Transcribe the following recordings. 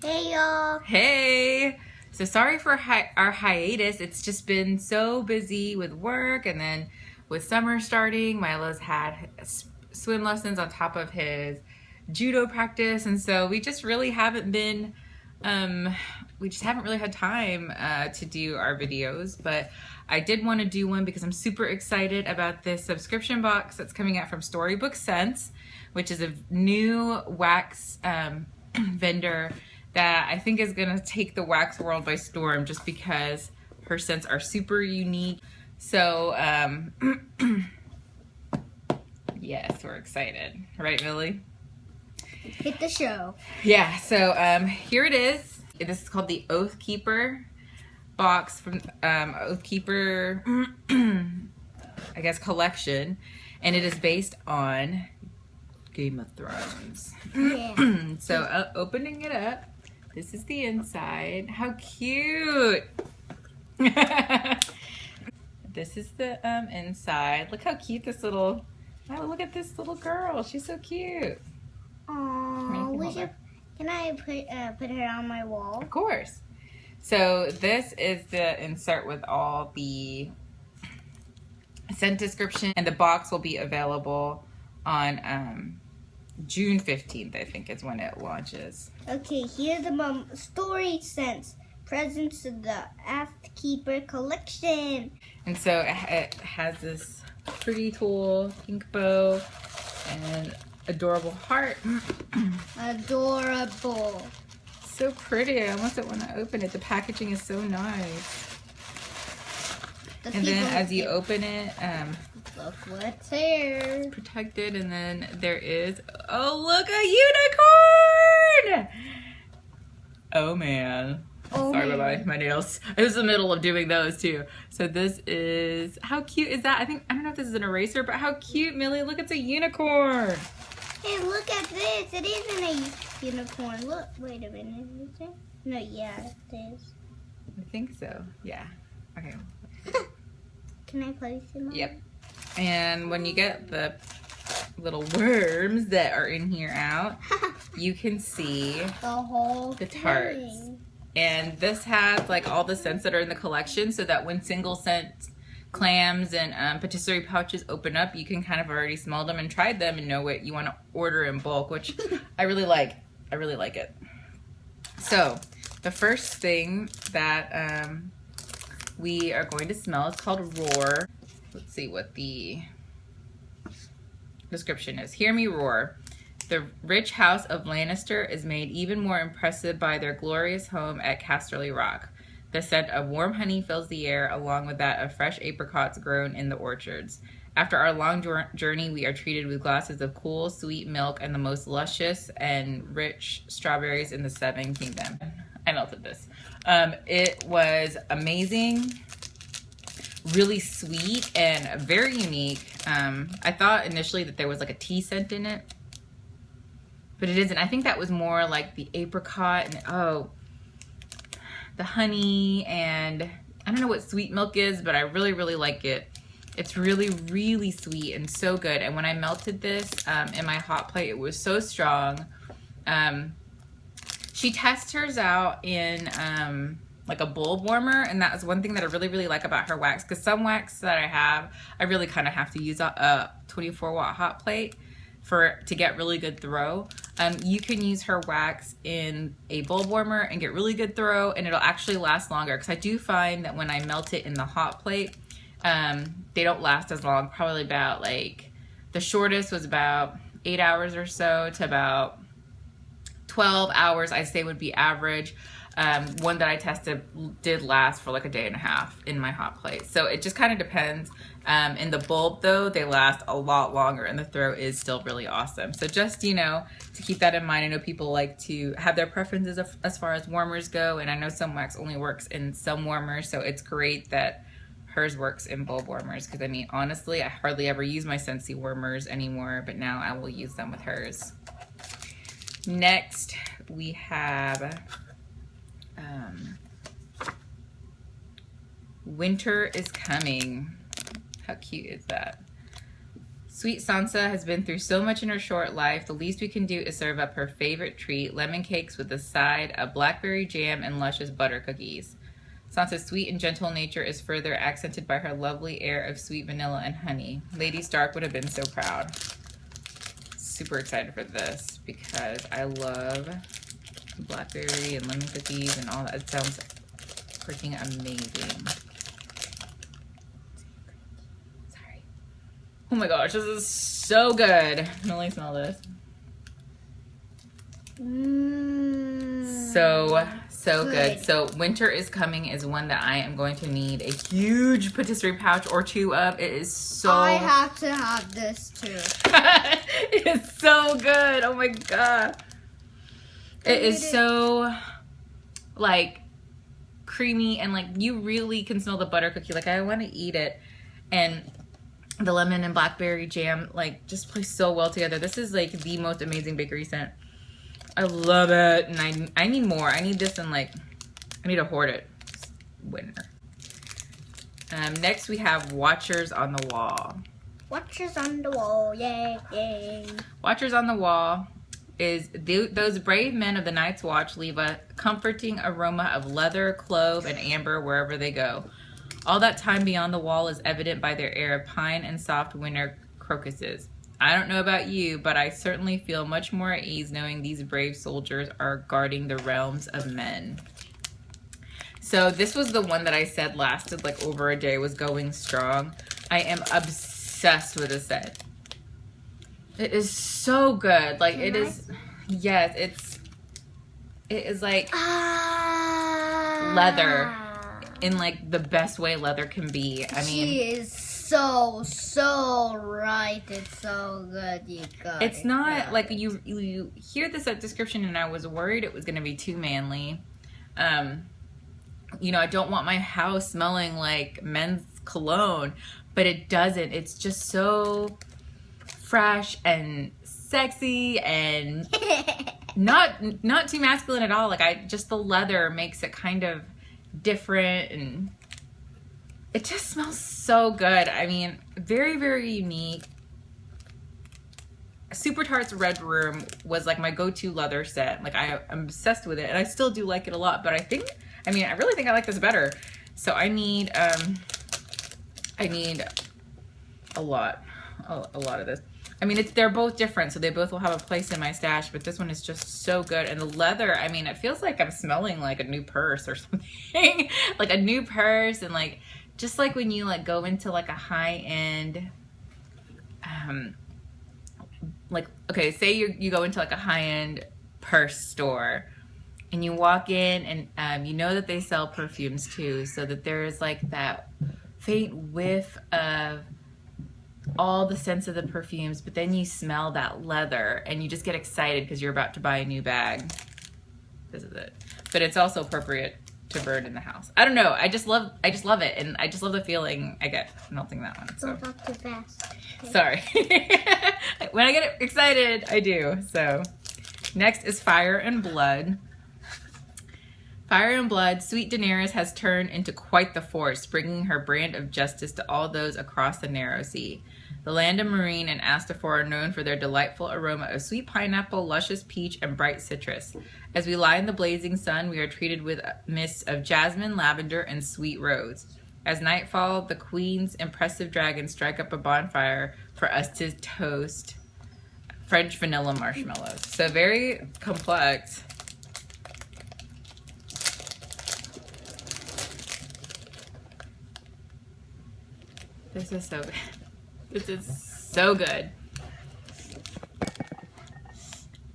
Hey y'all. Hey! So sorry for our hiatus. It's just been so busy with work, and then with summer starting, Milo's had swim lessons on top of his judo practice, and so we just really haven't been we just haven't really had time to do our videos. But I did want to do one because I'm super excited about this subscription box that's coming out from Storybook Scents, which is a new wax vendor that I think is gonna take the wax world by storm, just because her scents are super unique. So yes, we're excited, right, Millie? Hit the show. Yeah. So here it is. This is called the Oathkeeper box from Oathkeeper, I guess, collection, and it is based on Game of Thrones. Yeah. So opening it up, this is the inside. How cute! This is the inside. Look how cute this little. Oh, look at this little girl. She's so cute. Aww. Can I put her on my wall? Of course. So this is the insert with all the scent description, and the box will be available on June 15th, I think, is when it launches. Okay, here's the story sense. Presents of the Oathkeeper collection. And so it has this pretty cool pink bow and adorable heart. Adorable. So pretty. I almost don't want to open it. The packaging is so nice. And then as you open it, look what's here. Protected, and then there is, oh, look, a unicorn! Oh man. Oh, sorry man. about my nails. I was in the middle of doing those too. So this is, how cute is that? I don't know if this is an eraser, but how cute, Millie. Look, it's a unicorn. Hey, look at this. It isn't a unicorn. Look, wait a minute. Is it? No, yeah, it is. I think so. Yeah. Okay. Can I place it on? Yep. And when you get the little worms that are in here out, you can see the whole the tarts. thing. And this has like all the scents that are in the collection, so that when single scent clams and patisserie pouches open up, you can kind of already smell them and try them and know what you want to order in bulk, which I really like. I really like it. So the first thing that we are going to smell is called Roar. Let's see what the description is. Hear me roar. The rich house of Lannister is made even more impressive by their glorious home at Casterly Rock. The scent of warm honey fills the air, along with that of fresh apricots grown in the orchards. After our long journey, we are treated with glasses of cool, sweet milk and the most luscious and rich strawberries in the Seven Kingdoms. I melted this. It was amazing, really sweet, and very unique. I thought initially that there was like a tea scent in it, but it isn't. I think that was more like the apricot and the honey, and I don't know what sweet milk is, but I really, really like it. It's really, really sweet and so good. And when I melted this in my hot plate, it was so strong. She tests hers out in like a bulb warmer, and that is one thing that I really, really like about her wax, because some wax that I have, I really kind of have to use a 24-watt hot plate to get really good throw. You can use her wax in a bulb warmer and get really good throw, and it'll actually last longer, because I do find that when I melt it in the hot plate, they don't last as long. Probably about, like, the shortest was about 8 hours or so to about 12 hours, I say, would be average. One that I tested did last for like a day and a half in my hot plate. So it just kind of depends. In the bulb though, they last a lot longer, and the throw is still really awesome. So just, you know, to keep that in mind. I know people like to have their preferences as far as warmers go, and I know some wax only works in some warmers, so it's great that hers works in bulb warmers, because I mean, honestly, I hardly ever use my Scentsy warmers anymore, but now I will use them with hers. Next, we have Winter is Coming. How cute is that? Sweet Sansa has been through so much in her short life. The least we can do is serve up her favorite treat, lemon cakes with a side of blackberry jam and luscious butter cookies. Sansa's sweet and gentle nature is further accented by her lovely air of sweet vanilla and honey. Lady Stark would have been so proud. Super excited for this because I love blackberry and lemon cookies and all that. It sounds freaking amazing. Sorry. Oh my gosh, this is so good. Let me smell this. So good. So Winter is Coming is one that I am going to need a huge patisserie pouch or two of. It is so... I have to have this too. It is so good. Oh my god. It is so like creamy and like you really can smell the butter cookie. Like I want to eat it. And the lemon and blackberry jam like just play so well together. This is like the most amazing bakery scent. I love it, and I need more. I need this, and like I need to hoard it. Winter. Next we have Watchers on the Wall. Watchers on the Wall, yay, yay. Watchers on the Wall is those brave men of the Night's Watch leave a comforting aroma of leather, clove, and amber wherever they go. All that time beyond the wall is evident by their air of pine and soft winter crocuses. I don't know about you, but I certainly feel much more at ease knowing these brave soldiers are guarding the realms of men. So this was the one that I said lasted like over a day, was going strong. I am obsessed with this set. It is so good. Like it is, yes, it is like leather in like the best way leather can be. I mean, she is so right. It's so good. You got it's not like you hear the set description and I was worried it was going to be too manly. You know, I don't want my house smelling like men's cologne, but it doesn't. It's just so fresh and sexy and not too masculine at all. Like just the leather makes it kind of different and it just smells so good. I mean, very, very unique. Super Tarte's Red Room was like my go-to leather set. Like I'm obsessed with it and I still do like it a lot, but I really think I like this better. So I need a lot of this. I mean, they're both different, so they both will have a place in my stash, but this one is just so good. And the leather, I mean, it feels like I'm smelling like a new purse or something. Like a new purse, and like, just like when you like go into like a high-end, like, okay, say you go into like a high-end purse store, and you walk in and you know that they sell perfumes too, so that there is like that faint whiff of all the scents of the perfumes, but then you smell that leather and you just get excited because you're about to buy a new bag. This is it. But it's also appropriate to burn in the house. I don't know. I just love it, and I just love the feeling I get melting that one. So. Go back too fast. Okay. Sorry. When I get excited, I do. So next is Fire and Blood. Fire and Blood, sweet Daenerys has turned into quite the force, bringing her brand of justice to all those across the narrow sea. The land of Meereen and Astapor are known for their delightful aroma of sweet pineapple, luscious peach, and bright citrus. As we lie in the blazing sun, we are treated with mists of jasmine, lavender, and sweet rose. As nightfall, the queen's impressive dragons strike up a bonfire for us to toast French vanilla marshmallows. So very complex. This is so good. This is so good.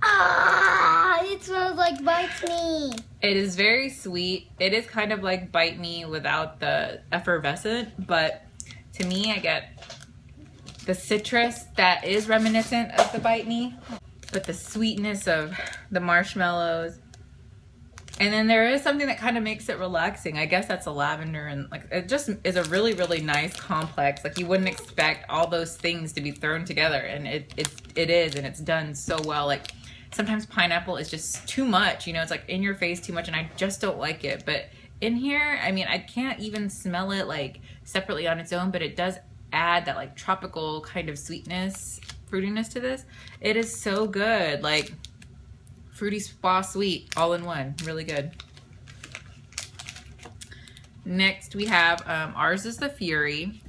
Ah, it smells like Bites Me. It is very sweet. It is kind of like Bite Me without the effervescent, but to me, I get the citrus that is reminiscent of the Bite Me, but the sweetness of the marshmallows. And then there is something that kind of makes it relaxing. I guess that's a lavender, and like it just is a really, really nice complex. Like you wouldn't expect all those things to be thrown together, and it is, and it's done so well. Like sometimes pineapple is just too much, you know, it's like in your face too much, and I just don't like it. But in here, I mean, I can't even smell it like separately on its own, but it does add that like tropical kind of sweetness, fruitiness to this. It is so good. Like fruity spa sweet all in one. Really good. Next we have ours is the Fury.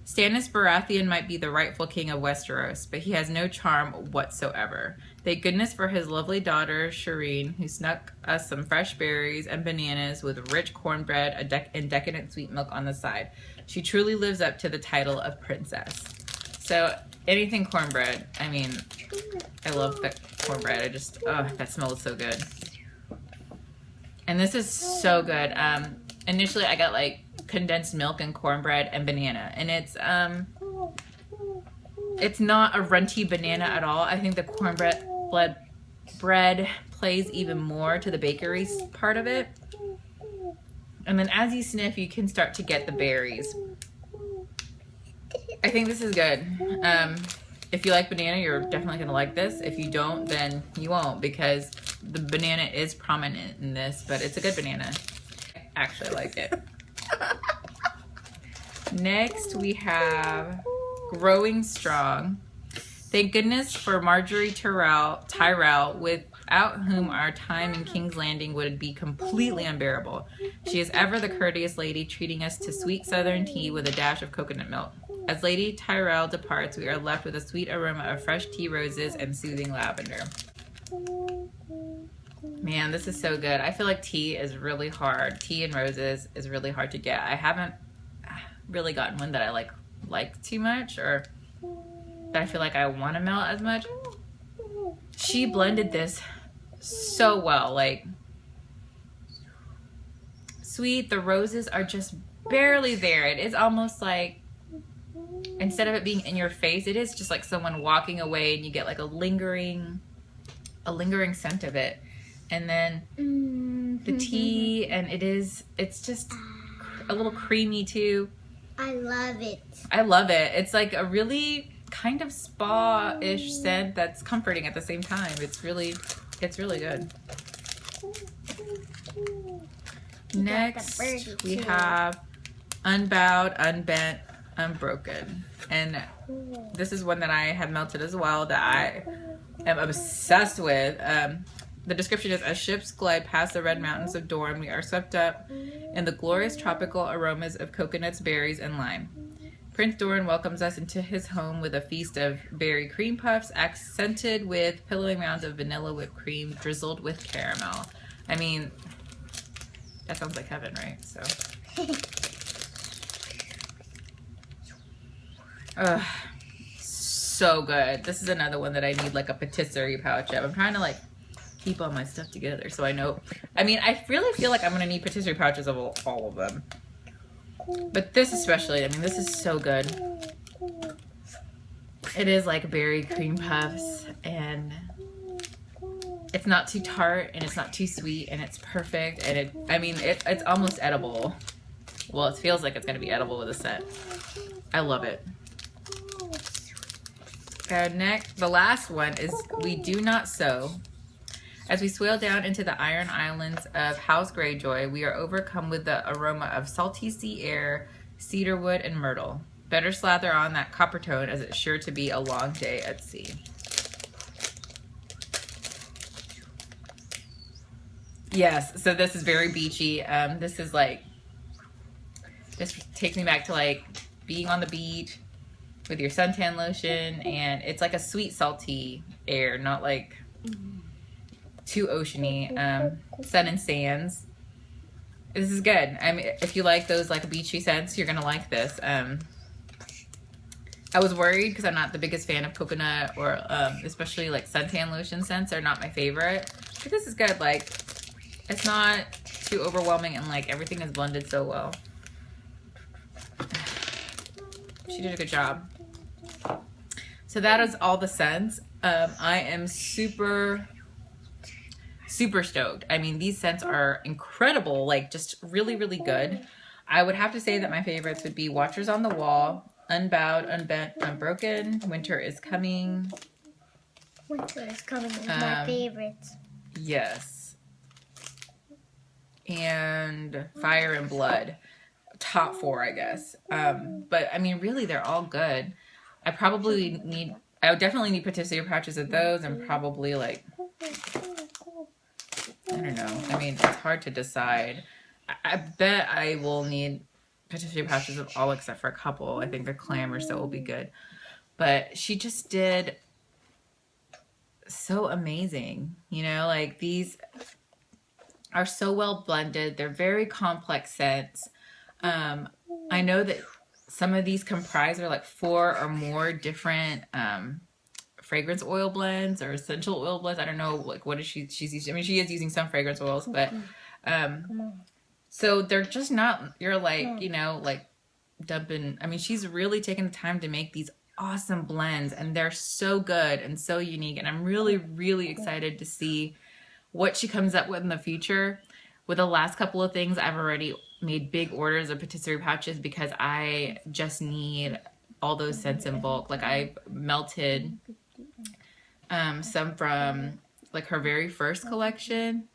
Stannis Baratheon might be the rightful king of Westeros, but he has no charm whatsoever. Thank goodness for his lovely daughter, Shireen, who snuck us some fresh berries and bananas with rich cornbread and decadent sweet milk on the side. She truly lives up to the title of princess. So anything cornbread, I mean, I love the cornbread. I just, oh, that smells so good. And this is so good. Initially I got like condensed milk and cornbread and banana, and it's not a runty banana at all. I think the cornbread bread plays even more to the bakery part of it, and then as you sniff you can start to get the berries. I think this is good. If you like banana, you're definitely gonna like this. If you don't, then you won't, because the banana is prominent in this, but it's a good banana. I actually like it. Next we have Growing Strong. Thank goodness for Marjorie Tyrell, without whom our time in King's Landing would be completely unbearable. She is ever the courteous lady, treating us to sweet southern tea with a dash of coconut milk. As Lady Tyrell departs, we are left with a sweet aroma of fresh tea roses and soothing lavender. Man, this is so good. I feel like tea is really hard. Tea and roses is really hard to get. I haven't really gotten one that I like too much, or that I feel like I want to melt as much. She blended this so well. Like, sweet, the roses are just barely there. It is almost like, instead of it being in your face, it is just like someone walking away, and you get like a lingering scent of it. And then the tea, and it's just a little creamy too. I love it. I love it. It's like a really kind of spa-ish scent that's comforting at the same time. It's really good. Next we have Unbowed, Unbent, Unbroken. And this is one that I have melted as well, that I am obsessed with. The description is, as ships glide past the red mountains of Dorne, we are swept up in the glorious tropical aromas of coconuts, berries, and lime. Prince Doran welcomes us into his home with a feast of berry cream puffs, accented with pillowing mounds of vanilla whipped cream, drizzled with caramel. I mean, that sounds like heaven, right? So good. This is another one that I need like a patisserie pouch of. I'm trying to like keep all my stuff together, so I know. I mean, I really feel like I'm gonna need patisserie pouches of all of them, but this especially. I mean, this is so good. It is like berry cream puffs, and it's not too tart, and it's not too sweet, and it's perfect. And it's almost edible. Well, it feels like it's gonna be edible with a scent. I love it. Next, the last one is We Do Not Sow. As we swale down into the Iron Islands of House Greyjoy, we are overcome with the aroma of salty sea air, cedarwood, and myrtle. Better slather on that copper tone, as it's sure to be a long day at sea. Yes, so this is very beachy. This takes me back to like being on the beach with your suntan lotion, and it's like a sweet salty air, not like too oceany. Sun and sands. This is good. I mean, if you like those like beachy scents, you're gonna like this. I was worried because I'm not the biggest fan of coconut or especially like suntan lotion scents are not my favorite. But this is good. Like, it's not too overwhelming, and like everything is blended so well. She did a good job. So that is all the scents. I am super stoked. I mean, these scents are incredible, like just really, really good. I would have to say that my favorites would be Watchers on the Wall, Unbowed, Unbent, Unbroken, Winter is Coming. Winter is Coming is my favorite. Yes. And Fire and Blood. top 4, I guess. But I mean, really, they're all good. I would definitely need patisserie pouches of those, and probably like, I don't know. I mean, it's hard to decide. I bet I will need patisserie pouches of all except for a couple. I think the clam or so will be good. But she just did so amazing. You know, like these are so well blended. They're very complex scents. I know that some of these comprise are like 4 or more different fragrance oil blends or essential oil blends. I don't know, like what is she's using. I mean, she is using some fragrance oils, but so they're just not, you're like, you know, like dumping. I mean, she's really taken the time to make these awesome blends, and they're so good and so unique, and I'm really, really excited to see what she comes up with in the future. With the last couple of things, I've already made big orders of patisserie pouches because I just need all those scents in bulk. Like I melted some from like her very first collection,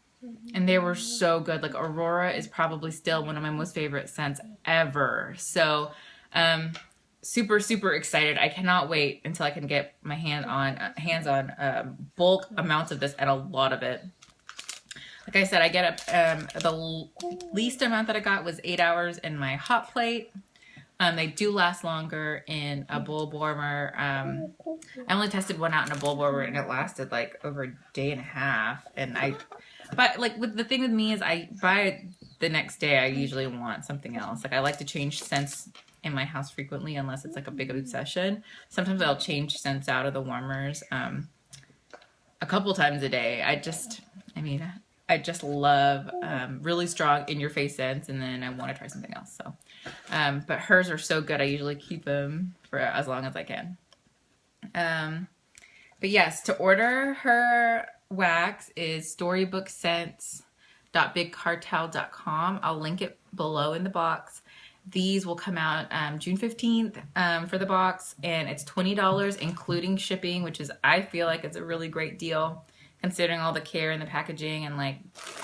and they were so good. Like Aurora is probably still one of my most favorite scents ever. So super, super excited. I cannot wait until I can get my hands on bulk amounts of this, and a lot of it. Like I said, I get the least amount that I got was 8 hours in my hot plate. They do last longer in a bowl warmer. I only tested one out in a bowl warmer, and it lasted like over a day and a half. But like the thing with me is, by the next day I usually want something else. Like I like to change scents in my house frequently, unless it's like a big obsession. Sometimes I'll change scents out of the warmers a couple times a day. I just love really strong in-your-face scents, and then I want to try something else. So, but hers are so good, I usually keep them for as long as I can. But yes, to order her wax is storybookscents.bigcartel.com. I'll link it below in the box. These will come out June 15th for the box, and it's $20 including shipping, which is, I feel like it's a really great deal considering all the care and the packaging and like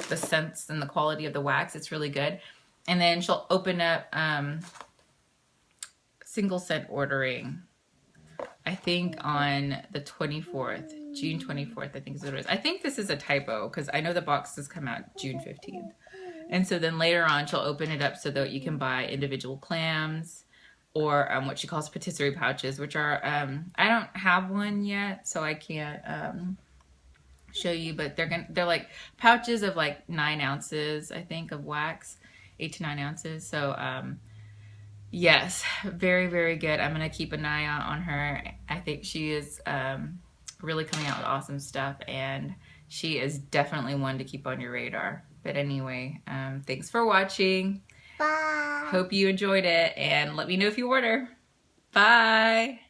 the scents and the quality of the wax. It's really good. And then she'll open up single scent ordering, I think on the 24th, June 24th, I think is what it is. I think this is a typo because I know the boxes come out June 15th. And so then later on, she'll open it up so that you can buy individual clams or what she calls patisserie pouches, which are, I don't have one yet, so I can't show you, but they're like pouches of like 9 ounces, I think, of wax, 8 to 9 ounces. So, yes, very, very good. I'm going to keep an eye out on her. I think she is really coming out with awesome stuff, and she is definitely one to keep on your radar. But anyway, thanks for watching. Bye. Hope you enjoyed it, and let me know if you order. Bye.